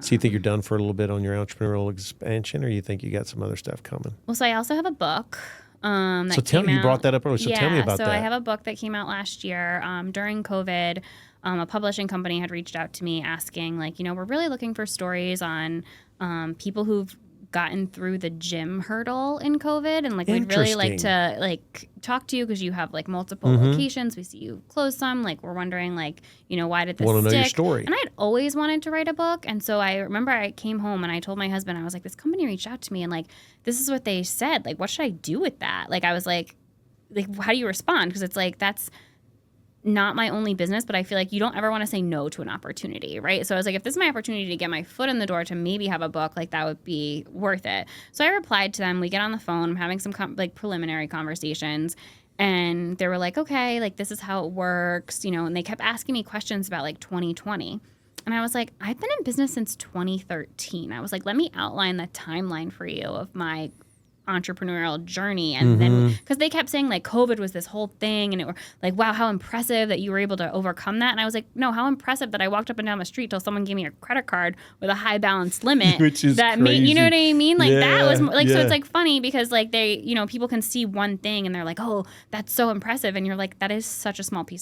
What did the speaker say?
So you think you're done for a little bit on your entrepreneurial expansion, or you think you got some other stuff coming? Well, so I also have a book. So tell me, you brought that up earlier. So tell me about that. I have a book that came out last year during COVID. A publishing company had reached out to me asking, like, we're really looking for stories on people who've gotten through the gym hurdle in COVID, and like we'd really like to like talk to you because you have like multiple locations. We see you close some. Like we're wondering, like, why did this stick? Want to know your story? And I'd always wanted to write a book, and so I remember I came home and I told my husband, I was like, this company reached out to me and like this is what they said. Like, what should I do with that? Like, I was like how do you respond? Because it's like that's not my only business, but I feel like you don't ever want to say no to an opportunity, right? So I was like, if this is my opportunity to get my foot in the door to maybe have a book, like that would be worth it. So I replied to them. We get on the phone. I'm having some like preliminary conversations, and they were like, okay, like this is how it works, and they kept asking me questions about like 2020. And I was like, I've been in business since 2013. I was like, let me outline the timeline for you of my entrepreneurial journey. And then because they kept saying like COVID was this whole thing, and it were like, wow, how impressive that you were able to overcome that. And I was like, no, how impressive that I walked up and down the street till someone gave me a credit card with a high balance limit. Which is that crazy. You know what I mean? Like that was like, so it's like funny because like they, people can see one thing and they're like, oh, that's so impressive. And you're like, that is such a small piece